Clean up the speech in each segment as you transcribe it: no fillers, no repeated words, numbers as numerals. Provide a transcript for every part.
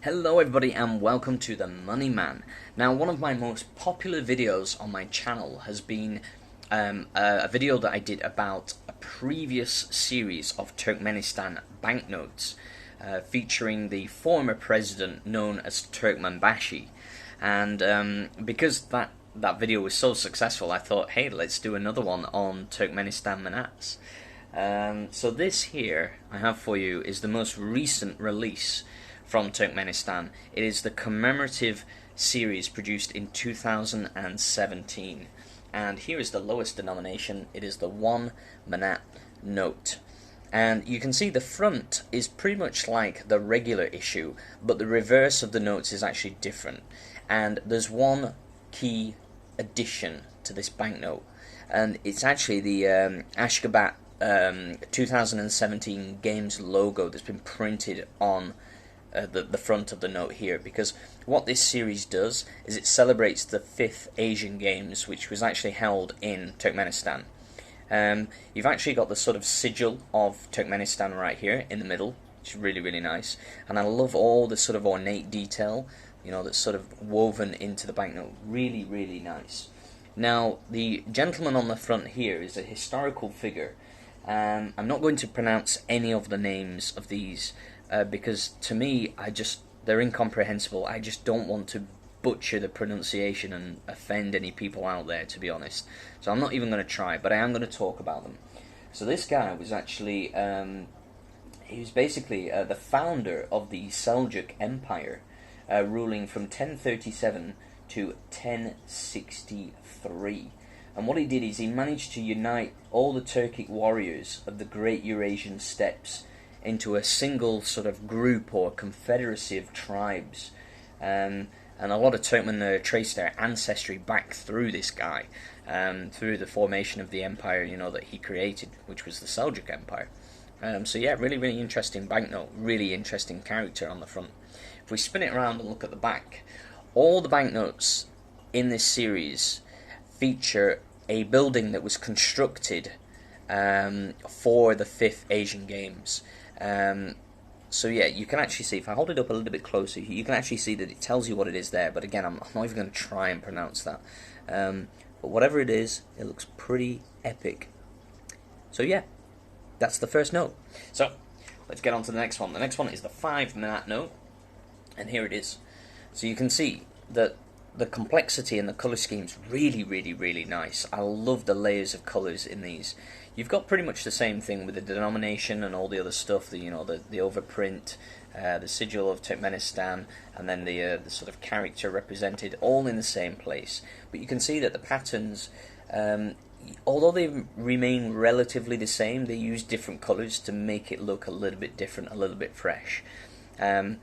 Hello everybody and welcome to the Money Man. Now, one of my most popular videos on my channel has been a video that I did about a previous series of Turkmenistan banknotes featuring the former president known as Turkmenbashi. And because that video was so successful, I thought, hey, let's do another one on Turkmenistan Manats. So this here I have for you is the most recent release from Turkmenistan. It is the Commemorative series produced in 2017, and here is the lowest denomination. It is the 1 Manat note, and you can see the front is pretty much like the regular issue, but the reverse of the notes is actually different. And there's one key addition to this banknote, and it's actually the Ashgabat 2017 games logo that's been printed on the front of the note here, because what this series does is it celebrates the 5th Asian Games, which was actually held in Turkmenistan. You've actually got the sort of sigil of Turkmenistan right here in the middle, which is really, really nice, and I love all the sort of ornate detail, you know, that's sort of woven into the banknote. Really, really nice. Now, the gentleman on the front here is a historical figure. I'm not going to pronounce any of the names of these because to me, they're incomprehensible. I just don't want to butcher the pronunciation and offend any people out there, to be honest. So I'm not even going to try, but I am going to talk about them. So this guy was actually, he was basically the founder of the Seljuk Empire, ruling from 1037 to 1063. And what he did is he managed to unite all the Turkic warriors of the Great Eurasian Steppes into a single sort of group or confederacy of tribes. And a lot of Turkmen trace their ancestry back through this guy, through the formation of the empire, you know, that he created, which was the Seljuk Empire. So yeah, really, really interesting banknote, really interesting character on the front. If we spin it around and look at the back, all the banknotes in this series feature a building that was constructed for the 5th Asian Games. So yeah, you can actually see, if I hold it up a little bit closer, you can actually see that it tells you what it is there, but again, I'm not even going to try and pronounce that. But whatever it is, it looks pretty epic. So yeah, that's the first note. So, let's get on to the next one. The next one is the 5 Manat note, and here it is. So you can see that the complexity and the colour scheme's really, really, really nice. I love the layers of colours in these. You've got pretty much the same thing with the denomination and all the other stuff, the overprint, the sigil of Turkmenistan, and then the sort of character represented, all in the same place. But you can see that the patterns, although they remain relatively the same, they use different colours to make it look a little bit different, a little bit fresh. And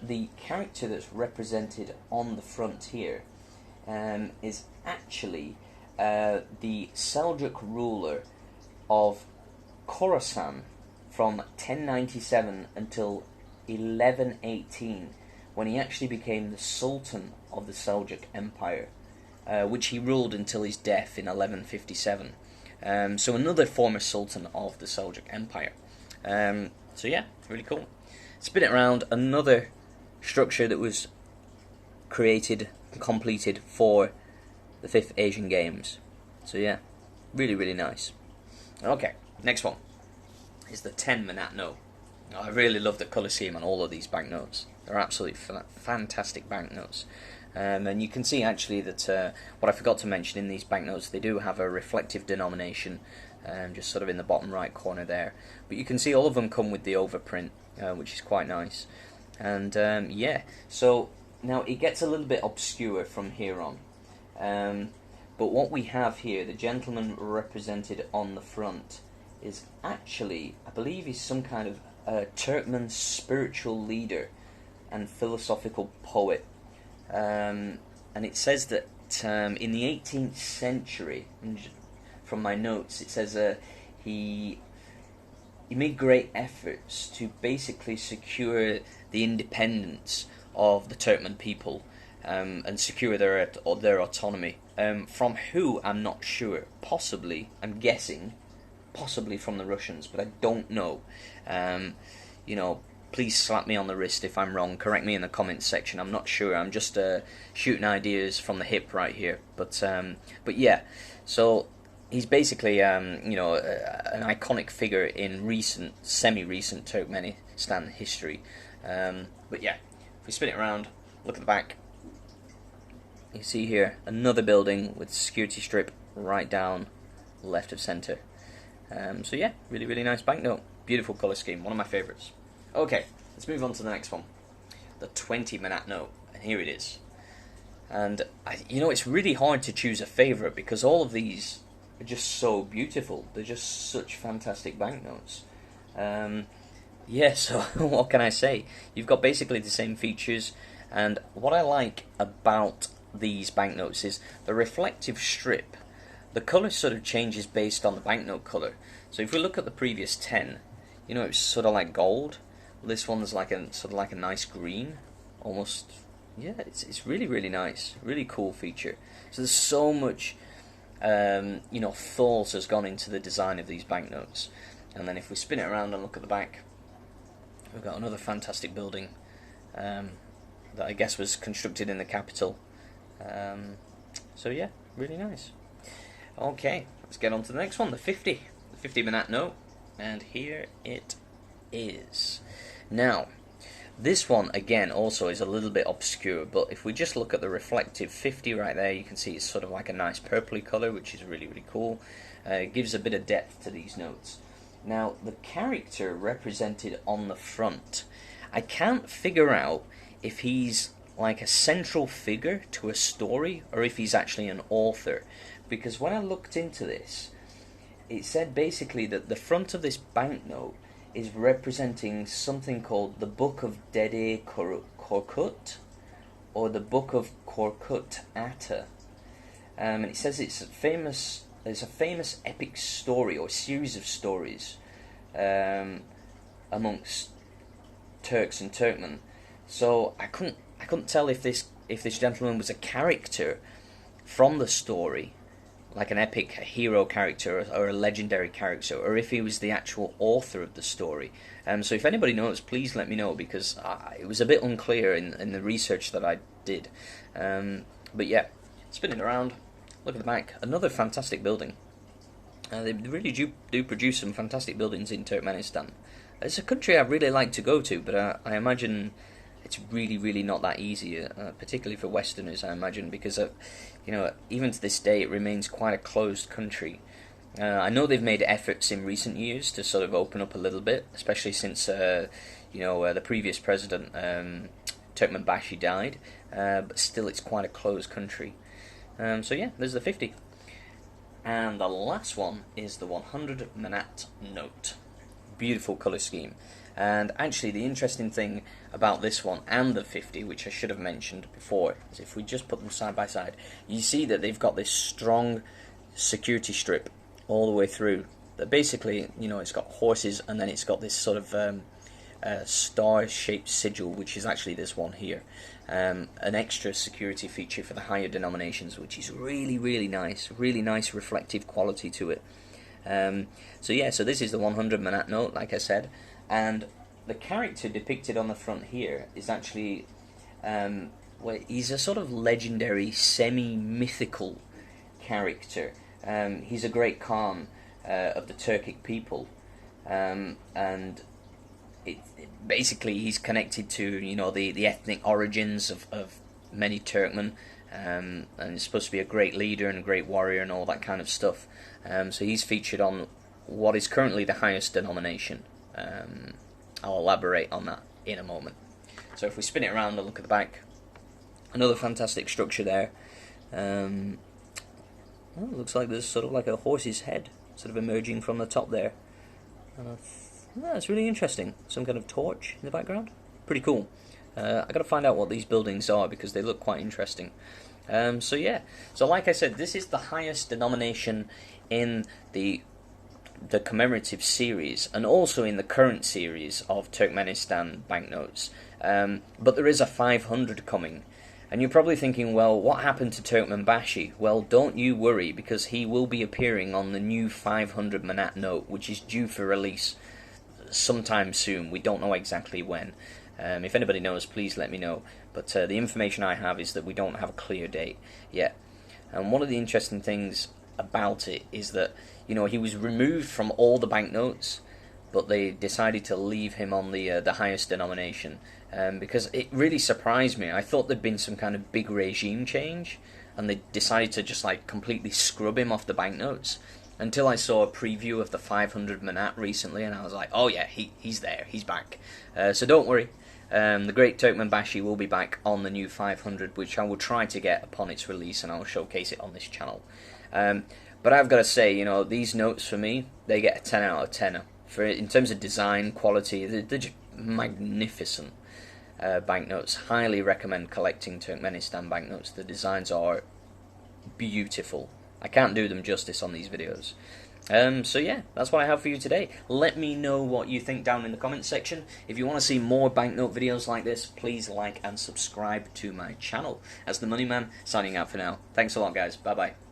the character that's represented on the front here is actually the Seljuk ruler of Khorasan from 1097 until 1118, when he actually became the Sultan of the Seljuk Empire, which he ruled until his death in 1157. So another former Sultan of the Seljuk Empire. So yeah, really cool. Spin it around, another structure that was created, completed for the 5th Asian Games. So yeah, really, really nice. Okay, next one is the 10 Manat note. I really love the colour scheme on all of these banknotes. They're absolutely fantastic banknotes. And you can see actually that what I forgot to mention, in these banknotes, they do have a reflective denomination, just sort of in the bottom right corner there. But you can see all of them come with the overprint, which is quite nice. And yeah, so now it gets a little bit obscure from here on. But what we have here, the gentleman represented on the front, is actually, I believe he's some kind of Turkmen spiritual leader and philosophical poet. And it says that in the 18th century, from my notes, it says he made great efforts to basically secure the independence of the Turkmen people and secure their autonomy. From who, I'm not sure. Possibly, I'm guessing, possibly from the Russians, but I don't know. You know, please slap me on the wrist if I'm wrong. Correct me in the comments section. I'm not sure. I'm just shooting ideas from the hip right here. But yeah. So he's basically you know, an iconic figure in semi-recent Turkmenistan history. But yeah, if we spin it around, look at the back. You see here another building with security strip right down left of center. So yeah, really, really nice banknote. Beautiful colour scheme, one of my favourites. Okay, let's move on to the next one. The 20 Manat note, and here it is. And, you know, it's really hard to choose a favourite because all of these are just so beautiful. They're just such fantastic banknotes. Yeah, so what can I say? You've got basically the same features, and what I like about these banknotes is the reflective strip. The colour sort of changes based on the banknote colour. So if we look at the previous 10, you know, it's sort of like gold. This one's like a sort of like a nice green, almost. Yeah, it's really, really nice, really cool feature. So there's so much, you know, thought has gone into the design of these banknotes. And then if we spin it around and look at the back, we've got another fantastic building that I guess was constructed in the capital. So yeah, really nice. Okay, let's get on to the next one, the 50 Manat note, and here it is. Now, this one again also is a little bit obscure, but if we just look at the reflective 50 right there, you can see it's sort of like a nice purpley colour, which is really, really cool. It gives a bit of depth to these notes. Now, the character represented on the front, I can't figure out if he's like a central figure to a story or if he's actually an author, because when I looked into this, it said basically that the front of this banknote is representing something called the Book of Dede Korkut, or the Book of Korkut Ata, and it says it's a famous epic story or series of stories amongst Turks and Turkmen. So I couldn't tell if this gentleman was a character from the story, like an epic hero character or a legendary character, or if he was the actual author of the story. So if anybody knows, please let me know, because it was a bit unclear in the research that I did. But yeah, spinning around, look at the back, another fantastic building. They really do produce some fantastic buildings in Turkmenistan. It's a country I'd really like to go to, but I imagine it's really, really not that easy, particularly for Westerners, I imagine, because, you know, even to this day, it remains quite a closed country. I know they've made efforts in recent years to sort of open up a little bit, especially since, you know, the previous president, Turkmenbashi, died, but still it's quite a closed country. So yeah, there's the 50. And the last one is the 100 Manat note. Beautiful colour scheme. And actually the interesting thing about this one and the 50, which I should have mentioned before, is if we just put them side by side, you see that they've got this strong security strip all the way through. That basically, you know, it's got horses and then it's got this sort of star-shaped sigil, which is actually this one here. An extra security feature for the higher denominations, which is really, really nice reflective quality to it. So yeah, so this is the 100 Manat note, like I said, and the character depicted on the front here is actually, well, he's a sort of legendary, semi-mythical character. He's a great Khan of the Turkic people, and basically he's connected to, you know, the ethnic origins of many Turkmen, and he's supposed to be a great leader and a great warrior and all that kind of stuff. So he's featured on what is currently the highest denomination. I'll elaborate on that in a moment. So if we spin it around and look at the back, another fantastic structure there. Well, it looks like there's sort of like a horse's head sort of emerging from the top there. It's really interesting. Some kind of torch in the background. Pretty cool. I got to find out what these buildings are because they look quite interesting. So yeah, so like I said, this is the highest denomination in the commemorative series, and also in the current series of Turkmenistan banknotes. But there is a 500 coming, and you're probably thinking, well, what happened to Turkmenbashi? Well, don't you worry, because he will be appearing on the new 500 Manat note, which is due for release sometime soon. We don't know exactly when. If anybody knows, please let me know. But the information I have is that we don't have a clear date yet. And one of the interesting things about it is that, you know, he was removed from all the banknotes, but they decided to leave him on the highest denomination, because it really surprised me. I thought there'd been some kind of big regime change, and they decided to just like completely scrub him off the banknotes. Until I saw a preview of the 500 Manat recently, and I was like, oh yeah, he's there, he's back. So don't worry, the Great Turkmenbashi will be back on the new 500, which I will try to get upon its release, and I'll showcase it on this channel. But I've got to say, you know, these notes for me, they get a 10 out of 10. In terms of design, quality, they're just magnificent banknotes. Highly recommend collecting Turkmenistan banknotes. The designs are beautiful. I can't do them justice on these videos. So yeah, that's what I have for you today. Let me know what you think down in the comments section. If you want to see more banknote videos like this, please like and subscribe to my channel. That's the Money Man, signing out for now. Thanks a lot, guys. Bye-bye.